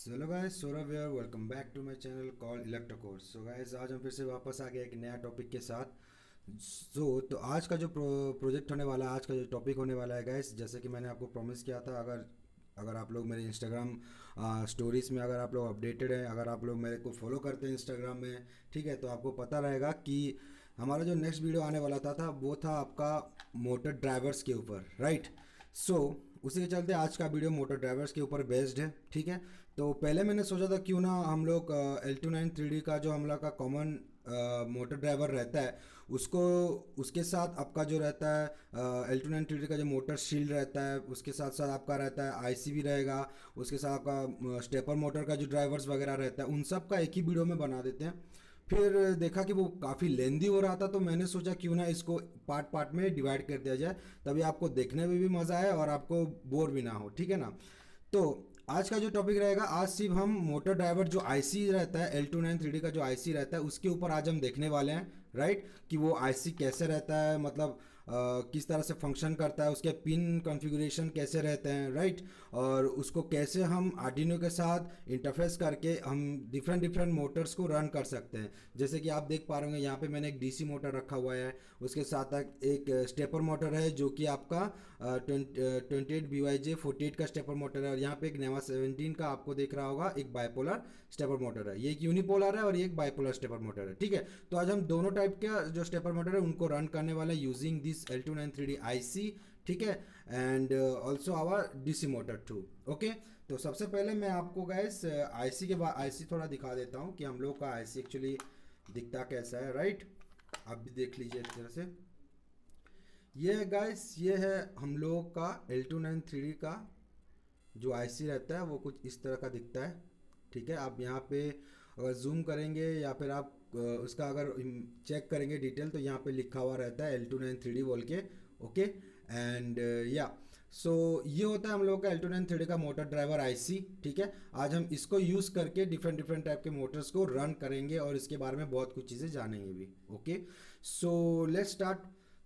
Hello guys, Saurabh here. Welcome back to my channel called Electro Course. So guys, आज हम फिर से वापस आ गए एक नया टॉपिक के साथ। तो आज का जो प्रोजेक्ट होने वाला है, आज का जो टॉपिक होने वाला है गाइस, जैसे कि मैंने आपको प्रॉमिस किया था, अगर अगर आप लोग मेरे इंस्टाग्राम स्टोरीज़ में अगर आप लोग अपडेटेड हैं, अगर आप लोग मेरे को फॉलो करते हैं इंस्टाग्राम में, ठीक है, तो आपको पता रहेगा कि हमारा जो नेक्स्ट वीडियो आने वाला था वो था आपका मोटर ड्राइवर्स के ऊपर, राइट। सो उसी के चलते आज का वीडियो मोटर ड्राइवर्स के ऊपर बेस्ड है, ठीक है। तो पहले मैंने सोचा था क्यों ना हम लोग L29 3D का जो हम लोग का कॉमन मोटर ड्राइवर रहता है उसको, उसके साथ आपका जो रहता है L29 3D का जो मोटर शील्ड रहता है, उसके साथ साथ आपका रहता है आईसी भी रहेगा, उसके साथ आपका स्टेपर मोटर का जो ड्राइवर्स वगैरह रहता है उन सब का एक ही वीडियो में बना देते हैं। फिर देखा कि वो काफ़ी लेंदी हो रहा था, तो मैंने सोचा क्यों ना इसको पार्ट पार्ट में डिवाइड कर दिया जाए, तभी आपको देखने में भी मज़ा आए और आपको बोर भी ना हो, ठीक है ना। तो आज का जो टॉपिक रहेगा, आज सिर्फ हम मोटर ड्राइवर जो आईसी रहता है L29 3D का जो आईसी रहता है उसके ऊपर आज हम देखने वाले हैं, राइट। कि वो आईसी कैसे रहता है, मतलब किस तरह से फंक्शन करता है, उसके पिन कॉन्फ़िगरेशन कैसे रहते हैं, राइट। और उसको कैसे हम आर्डिनो के साथ इंटरफेस करके हम डिफरेंट डिफरेंट मोटर्स को रन कर सकते हैं। जैसे कि आप देख पा रहे होंगे यहाँ पे मैंने एक डीसी मोटर रखा हुआ है, उसके साथ एक स्टेपर मोटर है जो कि आपका 28BYJ48 का स्टेपर मोटर है, और यहाँ पे एक नेवा 17 का आपको देख रहा होगा एक बाइपोलर स्टेपर मोटर है। ये एक यूनिपोलर है और ये एक बाइपोलर स्टेपर मोटर है, ठीक है। तो आज हम दोनों टाइप के जो स्टेपर मोटर है उनको रन करने वाले हैं using this L29 3D IC, ठीक है, and also our DC motor too. Okay, तो सबसे पहले मैं आपको गैस आईसी के बाद आईसी थोड़ा दिखा देता हूँ कि हम लोग का आईसी एक्चुअली दिखता कैसा है, राइट। आप भी देख लीजिए इस तरह से। ये गाइस, ये है हम लोग का L29 3D का जो आईसी रहता है, वो कुछ इस तरह का दिखता है, ठीक है। आप यहाँ पे अगर जूम करेंगे या फिर आप उसका अगर चेक करेंगे डिटेल, तो यहाँ पे लिखा हुआ रहता है L29 3D बोल के, ओके। एंड या सो ये होता है हम लोग का L29 3D का मोटर ड्राइवर आईसी, ठीक है। आज हम इसको यूज़ करके डिफरेंट डिफरेंट टाइप के मोटर्स को रन करेंगे और इसके बारे में बहुत कुछ चीज़ें जानेंगे भी, ओके। So let's start.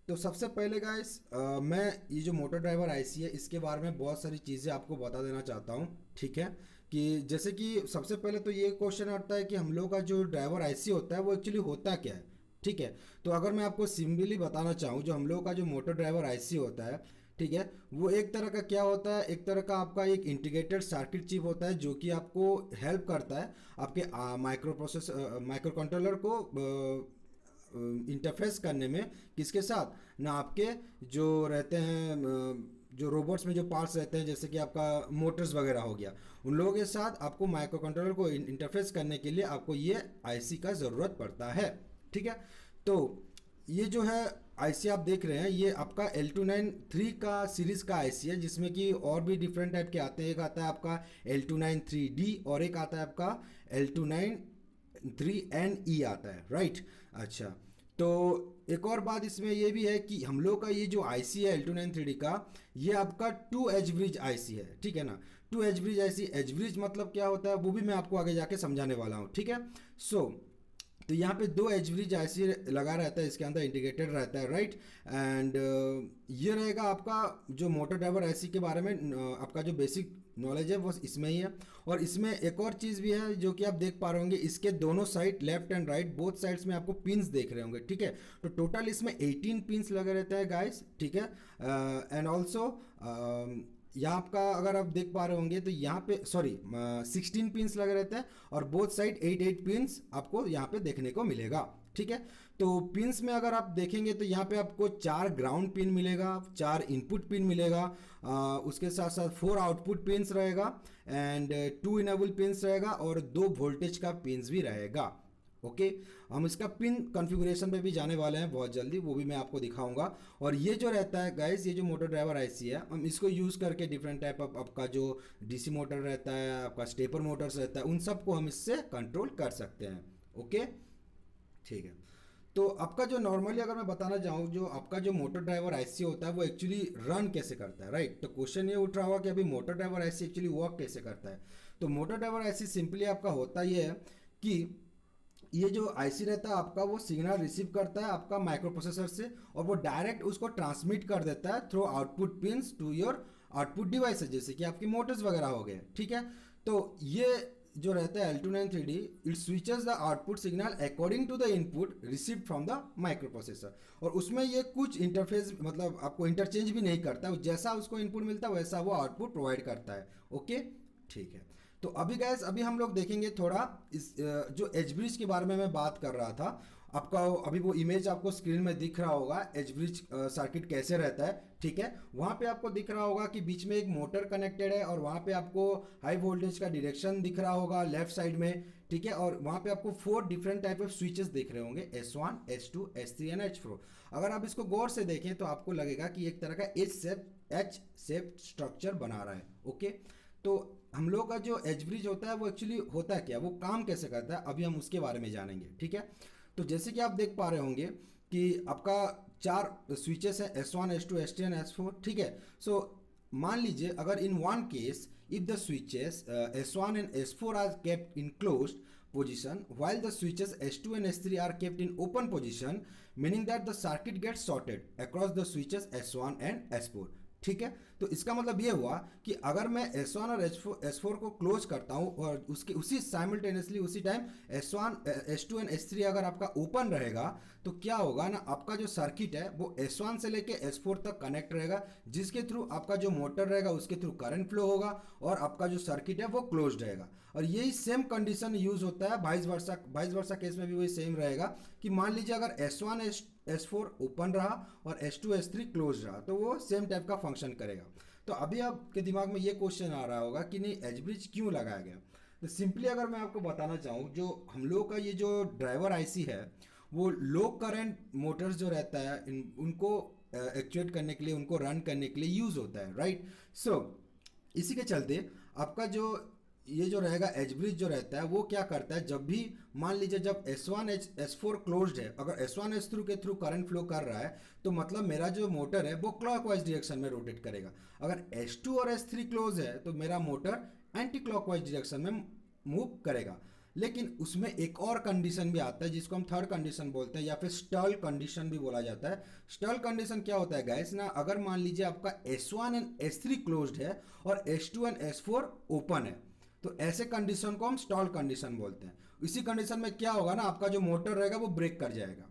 तो सबसे पहले गाइस, मैं ये जो मोटर ड्राइवर आईसी है इसके बारे में बहुत सारी चीज़ें आपको बता देना चाहता हूँ, ठीक है। कि जैसे कि सबसे पहले तो ये क्वेश्चन आता है कि हम लोग का जो ड्राइवर आईसी होता है वो एक्चुअली होता क्या है, ठीक है। तो अगर मैं आपको सिंपली बताना चाहूँ, जो हम लोग का जो मोटर ड्राइवर आईसी होता है, ठीक है, वो एक तरह का क्या होता है, एक तरह का आपका एक इंटीग्रेटेड सर्किट चिप होता है जो कि आपको हेल्प करता है आपके माइक्रो कंट्रोलर को इंटरफेस करने में, किसके साथ ना, आपके जो रहते हैं जो रोबोट्स में जो पार्ट्स रहते हैं, जैसे कि आपका मोटर्स वगैरह हो गया, उन लोगों के साथ आपको माइक्रो कंट्रोलर को इंटरफेस करने के लिए आपको ये आईसी का ज़रूरत पड़ता है, ठीक है। तो ये जो है आईसी आप देख रहे हैं, ये आपका L293 का सीरीज़ का आईसी है, जिसमें कि और भी डिफरेंट टाइप के आते हैं। एक आता है आपका L293D और एक आता है आपका L293NE आता है, राइट। अच्छा, तो एक और बात इसमें ये भी है कि हम लोग का ये जो आईसी है L29 3D का, ये आपका 2 एज ब्रिज आईसी है, ठीक है ना। 2 H bridge IC, H bridge मतलब क्या होता है वो भी मैं आपको आगे जाके समझाने वाला हूँ, ठीक है। सो तो यहाँ पे 2 एच ब्रिज आईसी लगा रहता है, इसके अंदर इंटीग्रेटेड रहता है, राइट। एंड ये रहेगा आपका जो मोटर ड्राइवर आईसी के बारे में आपका जो बेसिक नॉलेज है वो इसमें ही है। और इसमें एक और चीज़ भी है जो कि आप देख पा रहे होंगे, इसके दोनों side left and right both sides में आपको पिंस देख रहे होंगे, ठीक है। तो टोटल इसमें 18 पिंस लगे रहते हैं गाइस, ठीक है। एंड ऑल्सो यहाँ आपका अगर आप देख पा रहे होंगे तो यहाँ पे 16 पिंस लगे रहते हैं और बोथ साइड 8 पिंस आपको यहाँ पे देखने को मिलेगा, ठीक है। तो पिंस में अगर आप देखेंगे तो यहाँ पे आपको 4 ग्राउंड पिन मिलेगा, 4 इनपुट पिन मिलेगा, उसके साथ साथ 4 आउटपुट पिंस रहेगा एंड 2 इनेबल पिंस रहेगा और 2 वोल्टेज का पिंस भी रहेगा, ओके। हम इसका पिन कॉन्फ़िगरेशन पे भी जाने वाले हैं बहुत जल्दी, वो भी मैं आपको दिखाऊंगा। और ये जो रहता है गाइस, ये जो मोटर ड्राइवर आईसी है, हम इसको यूज़ करके डिफरेंट टाइप ऑफ आपका जो डीसी मोटर रहता है, आपका स्टेपर मोटर्स रहता है, उन सबको हम इससे कंट्रोल कर सकते हैं, ओके, ठीक है। तो आपका जो नॉर्मली अगर मैं बताना चाहूँ, जो आपका जो मोटर ड्राइवर आईसी होता है वो एक्चुअली रन कैसे करता है, राइट। तो क्वेश्चन ये उठ रहा होगा कि अभी motor driver IC actually work कैसे करता है। तो मोटर ड्राइवर आईसी सिंपली आपका होता ये है कि ये जो आईसी रहता है आपका, वो सिग्नल रिसीव करता है आपका माइक्रो प्रोसेसर से और वो डायरेक्ट उसको ट्रांसमिट कर देता है through output pins to your output devices, जैसे कि आपकी मोटर्स वगैरह हो गए, ठीक है। तो ये जो रहता है L293D, it switches the output signal according to the input received from the micro processor. और उसमें ये कुछ इंटरफेस मतलब आपको इंटरचेंज भी नहीं करता, जैसा उसको इनपुट मिलता है वैसा वो आउटपुट प्रोवाइड करता है। ओके, ठीक है। तो अभी गैस अभी हम लोग देखेंगे थोड़ा इस जो एज ब्रिज के बारे में मैं बात कर रहा था। आपका अभी वो इमेज आपको स्क्रीन में दिख रहा होगा, एज ब्रिज सर्किट कैसे रहता है, ठीक है। वहाँ पे आपको दिख रहा होगा कि बीच में एक मोटर कनेक्टेड है और वहाँ पे आपको हाई वोल्टेज का डायरेक्शन दिख रहा होगा लेफ्ट साइड में, ठीक है। और वहाँ पे आपको 4 डिफरेंट टाइप ऑफ स्विचेस दिख रहे होंगे, S1, S2, S3 and H4। अगर आप इसको गौर से देखें तो आपको लगेगा कि एक तरह का एच शेप स्ट्रक्चर बना रहा है। ओके, तो हम लोग का जो एज ब्रिज होता है वो एक्चुअली होता क्या, वो काम कैसे करता है, अभी हम उसके बारे में जानेंगे, ठीक है। तो जैसे कि आप देख पा रहे होंगे कि आपका 4 स्विचेस हैं, S1, S2, S3 and S4, ठीक है। सो मान लीजिए अगर in one case if the switches S1 and S4 are kept in closed position while the switches S2 and S3 are kept in open position, meaning that the circuit gets sorted across the switches S1 and S4, ठीक है। तो इसका मतलब ये हुआ कि अगर मैं S1 और S4 को क्लोज करता हूँ और उसके उसी साइमल्टेनियसली उसी time S1, S2 and S3 अगर आपका ओपन रहेगा तो क्या होगा ना, आपका जो सर्किट है वो S1 से लेके S4 तक कनेक्ट रहेगा, जिसके थ्रू आपका जो मोटर रहेगा उसके थ्रू करंट फ्लो होगा और आपका जो सर्किट है वो क्लोज रहेगा। और यही सेम कंडीशन यूज होता है वाइस वर्सा केस में भी वही सेम रहेगा कि मान लीजिए अगर S1 S4 ओपन रहा और S2 S3 क्लोज रहा तो वो सेम टाइप का फंक्शन करेगा। तो अभी आपके दिमाग में ये क्वेश्चन आ रहा होगा कि नहीं एज ब्रिज क्यों लगाया गया। तो सिंपली अगर मैं आपको बताना चाहूँ, जो हम लोग का ये जो ड्राइवर आईसी है वो लो करंट मोटर्स जो रहता है उनको एक्चुएट करने के लिए, उनको रन करने के लिए यूज़ होता है, राइट। सो इसी के चलते आपका जो ये जो रहेगा एज ब्रिज जो रहता है वो क्या करता है, जब भी मान लीजिए जब S1 S4 क्लोज्ड है, अगर S1 S3 के थ्रू करंट फ्लो कर रहा है तो मतलब मेरा जो मोटर है वो क्लॉकवाइज डायरेक्शन में रोटेट करेगा। अगर S2 और S3 क्लोज है तो मेरा मोटर एंटी क्लॉकवाइज डायरेक्शन में मूव करेगा। लेकिन उसमें एक और कंडीशन भी आता है जिसको हम थर्ड कंडीशन बोलते हैं या फिर स्टॉल कंडीशन भी बोला जाता है। स्टॉल कंडीशन क्या होता है गाइस ना, अगर मान लीजिए आपका S1 एंड S3 क्लोज्ड है और S2 एंड S4 ओपन है तो ऐसे कंडीशन को हम स्टॉल कंडीशन बोलते हैं। इसी कंडीशन में क्या होगा ना, आपका जो मोटर रहेगा वो ब्रेक कर जाएगा,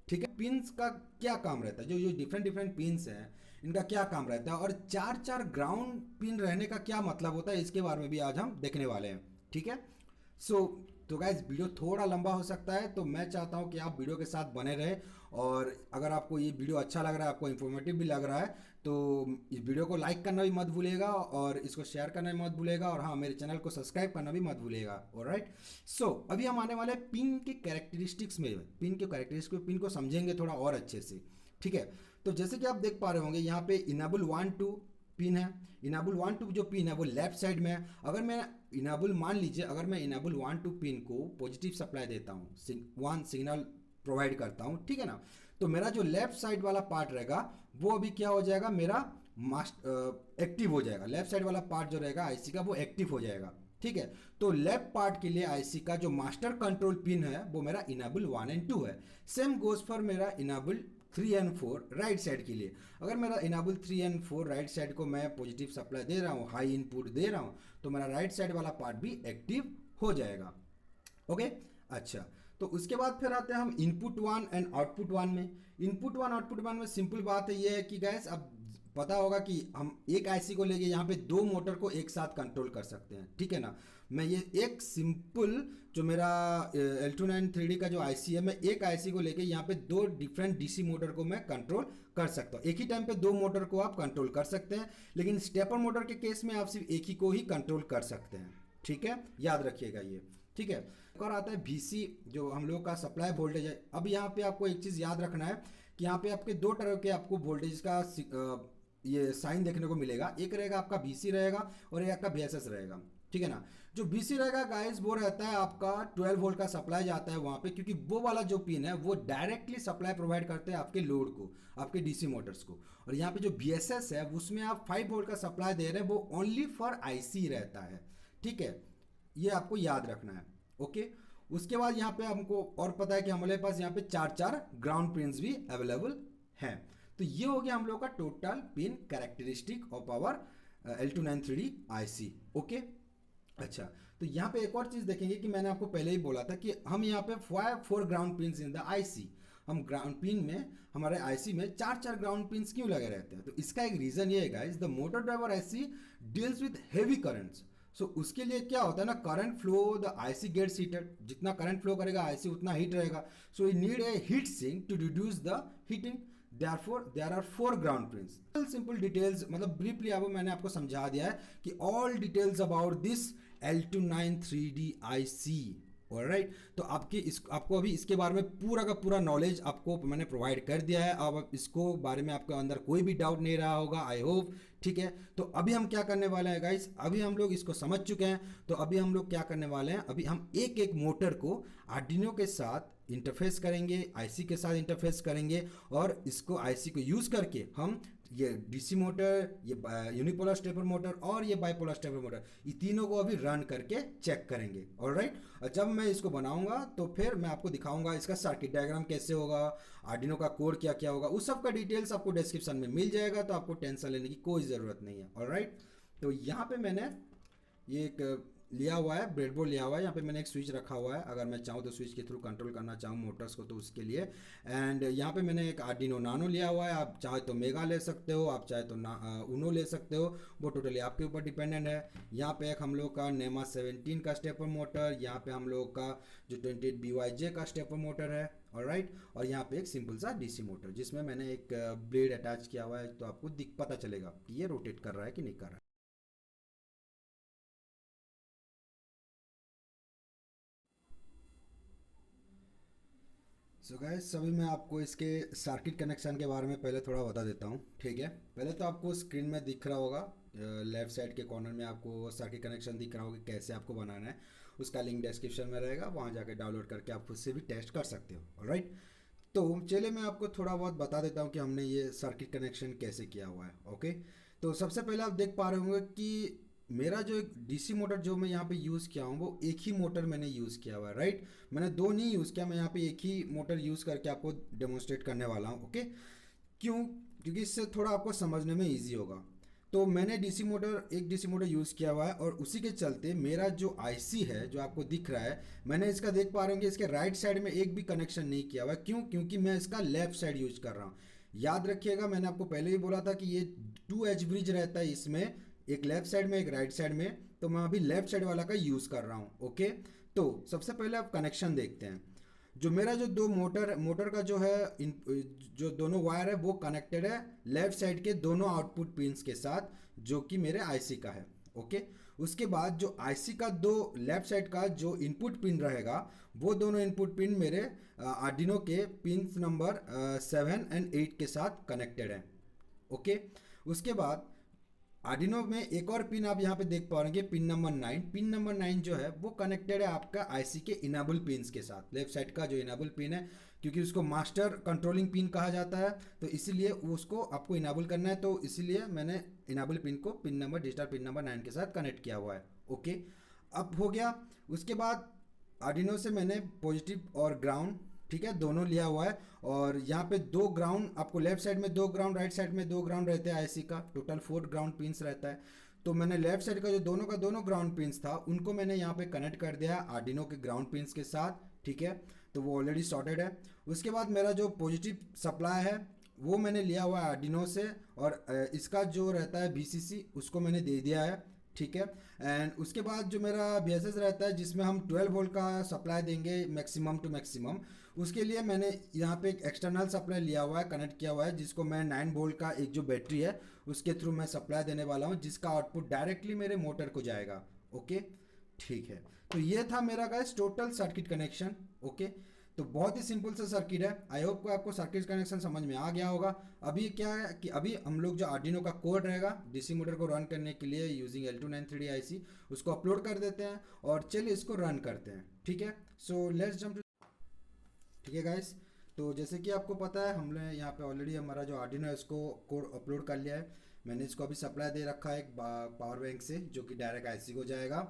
ठीक है। पिंस का क्या काम रहता है, जो डिफरेंट डिफरेंट पिंस हैं इनका क्या काम रहता है और 4 ग्राउंड पिन रहने का क्या मतलब होता है, इसके बारे में भी आज हम देखने वाले हैं, ठीक है। तो गाइज वीडियो थोड़ा लंबा हो सकता है, तो मैं चाहता हूँ कि आप वीडियो के साथ बने रहे। और अगर आपको ये वीडियो अच्छा लग रहा है, आपको इन्फॉर्मेटिव भी लग रहा है, तो इस वीडियो को लाइक करना भी मत भूलिएगा और इसको शेयर करना भी मत भूलिएगा और हाँ मेरे चैनल को सब्सक्राइब करना भी मत भूलिएगा। ऑलराइट, सो अभी हम आने वाले पिन के कैरेक्टरिस्टिक्स में, पिन को समझेंगे थोड़ा और अच्छे से, ठीक है। तो जैसे कि आप देख पा रहे होंगे यहाँ पे इनेबल 1-2 पिन है। इनेबल 1-2 जो पिन है वो लेफ्ट साइड में है। अगर मैं इनेबल मान लीजिए अगर मैं इनेबल 1-2 पिन को पॉजिटिव सप्लाई देता हूँ, 1 सिग्नल प्रोवाइड करता हूँ, ठीक है ना, तो मेरा जो लेफ्ट साइड वाला पार्ट रहेगा वो अभी क्या हो जाएगा, मेरा एक्टिव हो जाएगा। लेफ्ट साइड वाला पार्ट जो रहेगा आईसी का वो एक्टिव हो जाएगा, ठीक है। तो लेफ्ट पार्ट के लिए आईसी का जो मास्टर कंट्रोल पिन है वो मेरा इनेबल 1 एंड 2 है। सेम गोज फॉर मेरा इनेबल 3 एंड 4 राइट साइड के लिए। अगर मेरा इनेबल 3 एंड 4 राइट साइड को मैं पॉजिटिव सप्लाई दे रहा हूँ, हाई इनपुट दे रहा हूँ, तो मेरा राइट साइड वाला पार्ट भी एक्टिव हो जाएगा। ओके, अच्छा। तो उसके बाद फिर आते हैं हम इनपुट 1 एंड आउटपुट 1 में। इनपुट 1 आउटपुट 1 में सिंपल बात है, ये है कि गैस अब पता होगा कि हम एक आईसी को लेके यहाँ पे 2 मोटर को एक साथ कंट्रोल कर सकते हैं, ठीक है ना। मैं ये एक सिंपल जो मेरा L293D का जो आईसी है, मैं एक आईसी को लेके यहाँ पे 2 डिफरेंट डीसी मोटर को मैं कंट्रोल कर सकता हूँ। एक ही टाइम पे 2 मोटर को आप कंट्रोल कर सकते हैं, लेकिन स्टेपर मोटर के केस में आप सिर्फ एक ही को ही कंट्रोल कर सकते हैं, ठीक है, याद रखिएगा ये, ठीक है। और आता है VC जो हम लोग का सप्लाई वोल्टेज है। अब यहाँ पे आपको एक चीज़ याद रखना है कि यहाँ पे आपके 2 तरह के आपको वोल्टेज का ये साइन देखने को मिलेगा। एक रहेगा आपका VC रहेगा और एक आपका VSS रहेगा, ठीक है ना। जो VC रहेगा गाइस वो रहता है आपका 12 वोल्ट का सप्लाई जाता है वहाँ पे, क्योंकि वो वाला जो पिन है वो डायरेक्टली सप्लाई प्रोवाइड करते हैं आपके लोड को, आपके डीसी मोटर्स को। और यहाँ पे जो VSS है उसमें आप 5 वोल्ट का सप्लाई दे रहे हैं, वो ओनली फॉर IC रहता है, ठीक है, ये आपको याद रखना है। ओके, उसके बाद यहाँ पे हमको और पता है कि हमारे पास यहाँ पे 4 ग्राउंड पिन्स भी अवेलेबल हैं। तो ये हो गया हम लोग का total pin characteristic of our L293D IC। Okay, अच्छा, तो यहाँ पे एक और चीज़ देखेंगे कि मैंने आपको पहले ही बोला था कि हम यहाँ पे 4 ground pins in the IC, हम ग्राउंड पिन में, हमारे आईसी में चार चार ग्राउंड पिन्स क्यों लगे रहते हैं? तो इसका एक रीज़न ये है guys, the motor driver IC deals with heavy currents. So उसके लिए क्या होता है ना, current flow, the IC gets heated, जितना करंट फ्लो करेगा आईसी उतना हीट रहेगा। So you need a heat sink to reduce the heating, therefore there are 4 ground pins। Simple details, मतलब ब्रीफली अब मैंने आपको समझा दिया है कि all details about this L293D IC। Alright, तो आपको अभी इसके बारे में पूरा का पूरा नॉलेज आपको मैंने प्रोवाइड कर दिया है। अब इसको बारे में आपके अंदर कोई भी डाउट नहीं रहा होगा, आई होप। ठीक है, तो अभी हम क्या करने वाले हैं गाइस, अभी हम लोग इसको समझ चुके हैं, तो अभी हम लोग क्या करने वाले हैं, अभी हम एक एक मोटर को आर्डिनो के साथ इंटरफेस करेंगे, आईसी के साथ इंटरफेस करेंगे, और इसको आईसी को यूज़ करके हम ये डीसी मोटर, ये यूनिपोलर स्टेपर मोटर और ये बाइपोलर स्टेपर मोटर, ये तीनों को अभी रन करके चेक करेंगे। ऑलराइट, और जब मैं इसको बनाऊंगा तो फिर मैं आपको दिखाऊंगा इसका सर्किट डायग्राम कैसे होगा, आर्डिनो का कोड क्या क्या होगा, उस सब का डिटेल्स आपको डिस्क्रिप्शन में मिल जाएगा, तो आपको टेंशन लेने की कोई ज़रूरत नहीं है। ऑलराइट, तो यहाँ पे मैंने ये एक लिया हुआ है, ब्रेडबोर्ड लिया हुआ है, यहाँ पे मैंने एक स्विच रखा हुआ है, अगर मैं चाहूँ तो स्विच के थ्रू कंट्रोल करना चाहूँ मोटर्स को तो उसके लिए। एंड यहाँ पे मैंने एक आर्डिनो नानो लिया हुआ है, आप चाहे तो मेगा ले सकते हो, आप चाहे तो उनो ले सकते हो, वो टोटली आपके ऊपर डिपेंडेंट है। यहाँ पे एक हम लोग का नेमा 17 का स्टेपर मोटर, यहाँ पे हम लोग का जो 28 BYJ का स्टेपर मोटर है। ऑलराइट, और यहाँ पे एक सिंपल सा डीसी मोटर जिसमें मैंने एक ब्लेड अटैच किया हुआ है, तो आपको पता चलेगा कि ये रोटेट कर रहा है कि नहीं कर रहा है। सो गाइस, अभी मैं आपको इसके सर्किट कनेक्शन के बारे में पहले थोड़ा बता देता हूँ। ठीक है, पहले तो आपको स्क्रीन में दिख रहा होगा, लेफ्ट साइड के कॉर्नर में आपको सर्किट कनेक्शन दिख रहा होगा, कैसे आपको बनाना है, उसका लिंक डिस्क्रिप्शन में रहेगा, वहाँ जाकर डाउनलोड करके आप खुद से भी टेस्ट कर सकते हो। ऑलराइट, तो चलिए मैं आपको थोड़ा बहुत बता देता हूँ कि हमने ये सर्किट कनेक्शन कैसे किया हुआ है। ओके, तो सबसे पहले आप देख पा रहे होंगे कि मेरा जो एक डीसी मोटर जो मैं यहाँ पे यूज़ किया हूँ, वो एक ही मोटर मैंने यूज़ किया हुआ है। राइट, मैंने दो नहीं यूज़ किया, मैं यहाँ पे एक ही मोटर यूज़ करके आपको डेमोन्स्ट्रेट करने वाला हूँ। ओके, क्यों? क्योंकि इससे थोड़ा आपको समझने में ईजी होगा। तो मैंने एक डीसी मोटर यूज़ किया हुआ है, और उसी के चलते मेरा जो आईसी है जो आपको दिख रहा है, मैंने इसका देख पा रहे हैं कि इसके राइट साइड में एक भी कनेक्शन नहीं किया हुआ है। क्यों? क्योंकि मैं इसका लेफ्ट साइड यूज कर रहा हूँ। याद रखिएगा, मैंने आपको पहले ही बोला था कि ये 2 एच ब्रिज रहता है इसमें, एक लेफ्ट साइड में एक राइट साइड में, तो मैं अभी लेफ्ट साइड वाला का यूज़ कर रहा हूँ। ओके, तो सबसे पहले आप कनेक्शन देखते हैं। जो मेरा जो दो मोटर का जो है जो दोनों वायर है वो कनेक्टेड है लेफ्ट साइड के दोनों आउटपुट पिंस के साथ, जो कि मेरे आईसी का है। ओके, उसके बाद जो आईसी का दो लेफ्ट साइड का जो इनपुट पिन रहेगा, वो दोनों इनपुट पिन मेरे आर्डिनो के पिन नंबर 7 और 8 के साथ कनेक्टेड है। ओके, उसके बाद आर्डिनो में एक और पिन आप यहाँ पे देख पाओगे, पिन नंबर 9। पिन नंबर 9 जो है वो कनेक्टेड है आपका आईसी के इनेबल पिन्स के साथ, लेफ्ट साइड का जो इनेबल पिन है, क्योंकि उसको मास्टर कंट्रोलिंग पिन कहा जाता है, तो इसीलिए उसको आपको इनेबल करना है, तो इसीलिए मैंने इनेबल पिन को डिजिटल पिन नंबर 9 के साथ कनेक्ट किया हुआ है। ओके, अब हो गया। उसके बाद आर्डिनो से मैंने पॉजिटिव और ग्राउंड, ठीक है, दोनों लिया हुआ है, और यहाँ पे 2 ग्राउंड आपको लेफ्ट साइड में 2 ग्राउंड, राइट साइड में 2 ग्राउंड रहते हैं आईसी का, टोटल 4 ग्राउंड पिंस रहता है। तो मैंने लेफ्ट साइड का जो दोनों ग्राउंड पिंस था उनको मैंने यहाँ पे कनेक्ट कर दिया आर्डिनो के ग्राउंड पिंस के साथ। ठीक है, तो वो ऑलरेडी सॉर्टेड है। उसके बाद मेरा जो पॉजिटिव सप्लाई है वो मैंने लिया हुआ है आर्डिनो से, और इसका जो रहता है VCC उसको मैंने दे दिया है। ठीक है, एंड उसके बाद जो मेरा BSS रहता है जिसमें हम 12 वोल्ट का सप्लाई देंगे मैक्सिमम टू मैक्सिमम, उसके लिए मैंने यहाँ पे एक एक्सटर्नल सप्लाई लिया हुआ है, कनेक्ट किया हुआ है, जिसको मैं 9 वोल्ट का एक जो बैटरी है उसके थ्रू मैं सप्लाई देने वाला हूँ, जिसका आउटपुट डायरेक्टली मेरे मोटर को जाएगा। ओके, ठीक है, तो ये था मेरा guys total circuit connection. Okay, तो बहुत ही सिंपल सा सर्किट है। आई होप को आपको सर्किट कनेक्शन समझ में आ गया होगा। अभी क्या है कि अभी हम लोग जो आर्डिनो का कोड रहेगा डीसी मोटर को रन करने के लिए यूजिंग L293D IC, उसको अपलोड कर देते हैं, और चलिए इसको रन करते हैं। ठीक है, सो लेट्स जंप। ठीक है गाइस, तो जैसे कि आपको पता है हमने यहाँ पे ऑलरेडी हमारा जो आर्डिनो है उसको कोड अपलोड कर लिया है। मैंने इसको अभी सप्लाई दे रखा है एक पावर बैंक से, जो कि डायरेक्ट आईसी को जाएगा।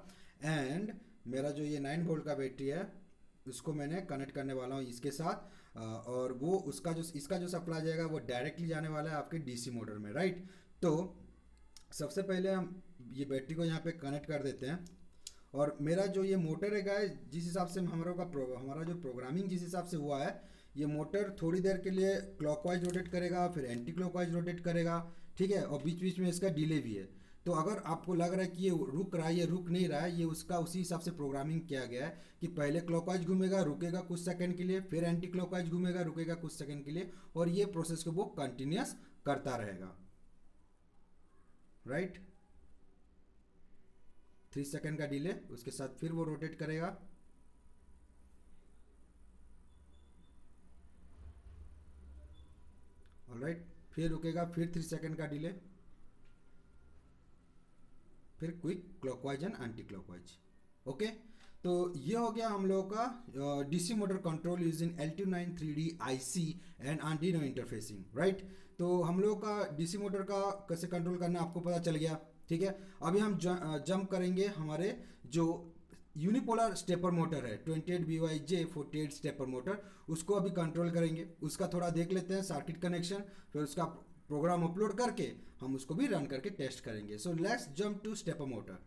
एंड मेरा जो ये 9 वोल्ट का बैटरी है उसको मैंने कनेक्ट करने वाला हूँ इसके साथ, और वो इसका जो सप्लाई जाएगा वो डायरेक्टली जाने वाला है आपके डीसी मोटर में। राइट, तो सबसे पहले हम ये बैटरी को यहाँ पे कनेक्ट कर देते हैं, और मेरा जो ये मोटर है गाइस, जिस हिसाब से हमारा जो प्रोग्रामिंग जिस हिसाब से हुआ है, ये मोटर थोड़ी देर के लिए क्लॉकवाइज रोटेट करेगा, फिर एंटी क्लॉकवाइज रोटेट करेगा, ठीक है, और बीच बीच में इसका डिले भी है। तो अगर आपको लग रहा है कि ये रुक रहा है, ये रुक नहीं रहा है, ये उसका उसी हिसाब से प्रोग्रामिंग किया गया है कि पहले क्लॉकवाइज घूमेगा, रुकेगा कुछ सेकंड के लिए, फिर एंटी क्लॉकवाइज घूमेगा, रुकेगा कुछ सेकंड के लिए, और ये प्रोसेस को वो कंटिन्यूस करता रहेगा, राइट। 3 सेकंड का डिले, उसके साथ फिर वो रोटेट करेगा, ऑलराइट, फिर रुकेगा, फिर 3 सेकंड का डिले, फिर quick clockwise and anti clockwise. Okay, तो ये हो गया हम लोगों का DC motor control using L293D IC and Arduino interfacing, right. तो हम लोगों का डीसी मोटर का कैसे कंट्रोल करना आपको पता चल गया, ठीक है। अभी हम जंप करेंगे हमारे जो यूनिपोलर स्टेपर मोटर है 28BYJ48 स्टेपर मोटर, उसको अभी कंट्रोल करेंगे। उसका थोड़ा देख लेते हैं सर्किट कनेक्शन, फिर उसका प्रोग्राम अपलोड करके हम उसको भी रन करके टेस्ट करेंगे। So let's jump to stepper motor.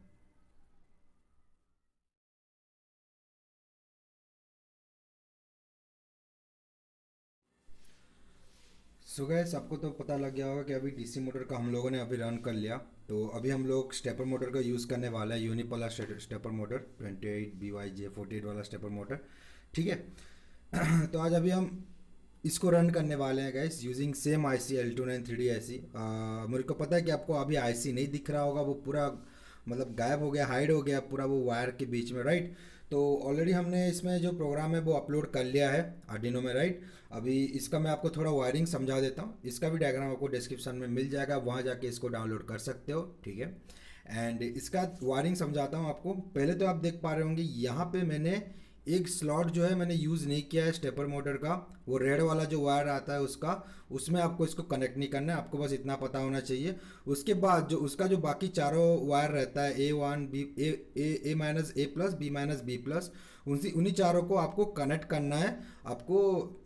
So guys, आपको तो पता लग गया होगा कि अभी डीसी मोटर का हम लोगों ने अभी रन कर लिया। तो अभी हम लोग स्टेपर मोटर का यूज़ करने वाला है, यूनिपोलर स्टेपर मोटर 28BYJ48 वाला स्टेपर मोटर, ठीक है। तो आज अभी हम इसको रन करने वाले हैं gas using same IC L293D IC। मेरे को पता है कि आपको अभी IC नहीं दिख रहा होगा, वो पूरा मतलब गायब हो गया, हाइड हो गया पूरा वो वायर के बीच में, राइट। तो ऑलरेडी हमने इसमें जो प्रोग्राम है वो अपलोड कर लिया है आर्डिनो में, राइट। अभी इसका मैं आपको थोड़ा वायरिंग समझा देता हूँ। इसका भी डायग्राम आपको डिस्क्रिप्शन में मिल जाएगा, वहाँ जाके इसको डाउनलोड कर सकते हो, ठीक है। एंड इसका वायरिंग समझाता हूँ आपको। पहले तो आप देख पा रहे होंगे यहाँ पे मैंने एक स्लॉट जो है मैंने यूज़ नहीं किया है स्टेपर मोटर का, वो रेड वाला जो वायर आता है उसका, उसमें आपको इसको कनेक्ट नहीं करना है, आपको बस इतना पता होना चाहिए। उसके बाद जो उसका जो बाकी चारों वायर रहता है A1 B A minus A plus B minus B plus, उन्हीं चारों को आपको कनेक्ट करना है। आपको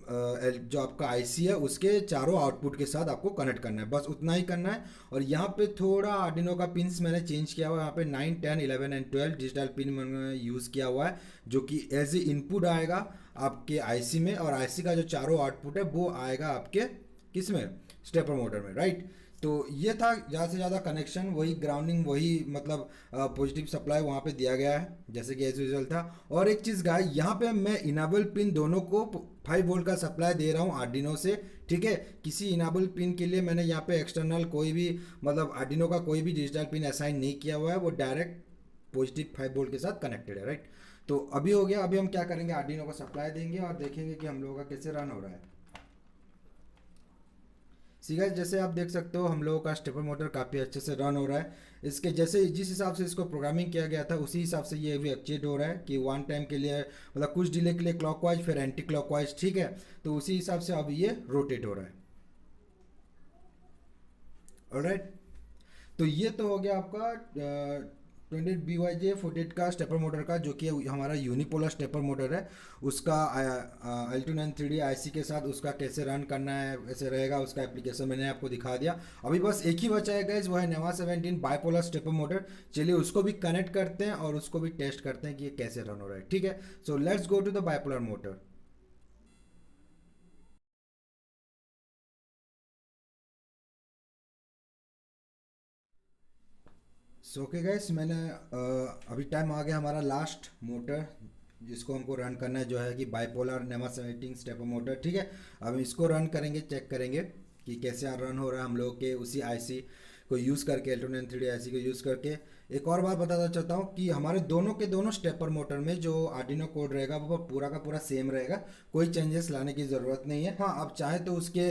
जो आपका IC है उसके चारों आउटपुट के साथ आपको कनेक्ट करना है, बस उतना ही करना है। और यहाँ पे थोड़ा आर्डिनो का पिन्स मैंने चेंज किया हुआ है, यहाँ पे 9 10 11 एंड 12 डिजिटल पिन मैंने यूज़ किया हुआ है, जो कि एज ए इनपुट आएगा आपके IC में, और IC का जो चारों आउटपुट है वो आएगा आपके किस में, स्टेपर मोटर में, राइट। तो ये था ज़्यादा से ज़्यादा कनेक्शन, वही ग्राउंडिंग, वही मतलब पॉजिटिव सप्लाई वहाँ पे दिया गया है जैसे कि एज यूजल था। और एक चीज़ गाइस, यहाँ पे मैं इनेबल पिन दोनों को 5 वोल्ट का सप्लाई दे रहा हूँ आर्डिनो से, ठीक है। किसी इनेबल पिन के लिए मैंने यहाँ पे एक्सटर्नल कोई भी मतलब आर्डिनो का कोई भी डिजिटल पिन असाइन नहीं किया हुआ है, वो डायरेक्ट पॉजिटिव 5 वोल्ट के साथ कनेक्टेड है, राइट। तो अभी हो गया, अभी हम क्या करेंगे, आर्डिनो को सप्लाई देंगे और देखेंगे कि हम लोगों का कैसे रन हो रहा है। सी गाइस, जैसे आप देख सकते हो हम लोगों का स्टेपर मोटर काफ़ी अच्छे से रन हो रहा है। इसके जैसे जिस हिसाब से इसको प्रोग्रामिंग किया गया था उसी हिसाब से ये भी एक्चुएट हो रहा है कि वन टाइम के लिए मतलब कुछ डिले के लिए क्लॉकवाइज फिर एंटी क्लॉकवाइज, ठीक है। तो उसी हिसाब से अब ये रोटेट हो रहा है, ऑलराइट। तो ये तो हो गया आपका 28BYJ48 का स्टेपर मोटर का, जो कि हमारा यूनिपोलर स्टेपर मोटर है, उसका L293D IC के साथ उसका कैसे रन करना है, कैसे रहेगा उसका एप्लीकेशन मैंने आपको दिखा दिया। अभी बस एक ही बचा है गाइस, वो है नेवा 17 बाइपोलर स्टेपर मोटर। चलिए उसको भी कनेक्ट करते हैं और उसको भी टेस्ट करते हैं कि ये कैसे रन हो रहा है, ठीक है। So let's go to the bipolar motor. So okay guys, मैंने अभी टाइम आ गया हमारा लास्ट मोटर जिसको हमको रन करना है, जो है कि बाइपोलर नेमा 17 स्टेपर मोटर, ठीक है। अब इसको रन करेंगे, चेक करेंगे कि कैसे रन हो रहा है हम लोग के उसी IC को यूज़ करके, L293D IC को यूज़ करके। एक और बात बताना चाहता हूँ कि हमारे दोनों के दोनों स्टेपर मोटर में जो आर्डिनो कोड रहेगा वो पूरा का पूरा सेम रहेगा, कोई चेंजेस लाने की ज़रूरत नहीं है। हाँ, आप चाहें तो उसके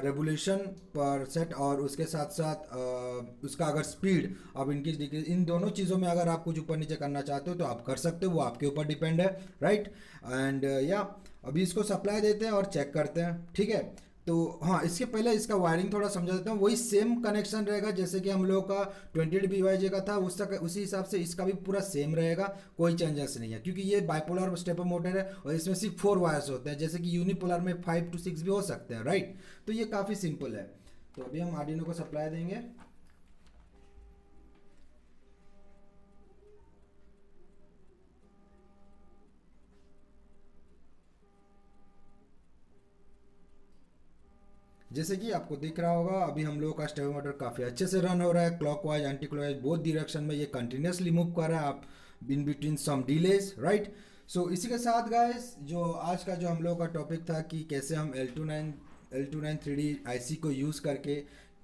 रेवोल्यूशन पर सेट और उसके साथ साथ उसका अगर स्पीड अब इंक्रीज डिक्रीज, इन दोनों चीज़ों में अगर आप कुछ ऊपर नीचे करना चाहते हो तो आप कर सकते हो, वो आपके ऊपर डिपेंड है, राइट। एंड या अभी इसको सप्लाई देते हैं और चेक करते हैं, ठीक है। तो हाँ, इसके पहले इसका वायरिंग थोड़ा समझा देता हूँ। वही सेम कनेक्शन रहेगा जैसे कि हम लोग का 28BYJ का था, उसका उसी हिसाब से इसका भी पूरा सेम रहेगा, कोई चेंजेस नहीं है, क्योंकि ये बाइपोलर स्टेपर मोटर है और इसमें सिर्फ 4 वायर्स होते हैं, जैसे कि यूनिपोलर में 5 to 6 भी हो सकते हैं, राइट। तो ये काफ़ी सिंपल है। तो अभी हम आर्डिनो को सप्लाई देंगे। जैसे कि आपको दिख रहा होगा अभी हम लोगों का स्टेपर मोटर काफ़ी अच्छे से रन हो रहा है, clockwise anti clockwise both direction में ये कंटिन्यूसली मूव कर रहा है, आप in between some delays, right. So इसी के साथ गाइस जो आज का जो हम लोगों का टॉपिक था कि कैसे हम L29 3D IC को यूज़ करके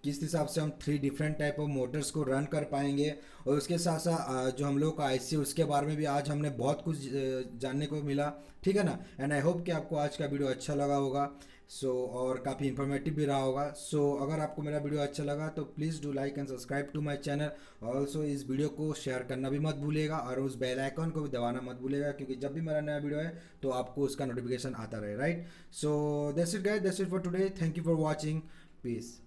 किस हिसाब से हम 3 डिफरेंट टाइप ऑफ मोटर्स को रन कर पाएंगे, और उसके साथ साथ जो हम लोग का आईसी उसके बारे में भी आज हमने बहुत कुछ जानने को मिला, ठीक है ना। एंड आई होप कि आपको आज का वीडियो अच्छा लगा होगा। और काफ़ी इन्फॉर्मेटिव भी रहा होगा। अगर आपको मेरा वीडियो अच्छा लगा तो please do like and subscribe to my channel. Also इस वीडियो को शेयर करना भी मत भूलिएगा और उस बेल आइकन को भी दबाना मत भूलिएगा, क्योंकि जब भी मेरा नया वीडियो है तो आपको उसका नोटिफिकेशन आता रहे, right. That's it guys, that's it for today, thank you for watching, piece.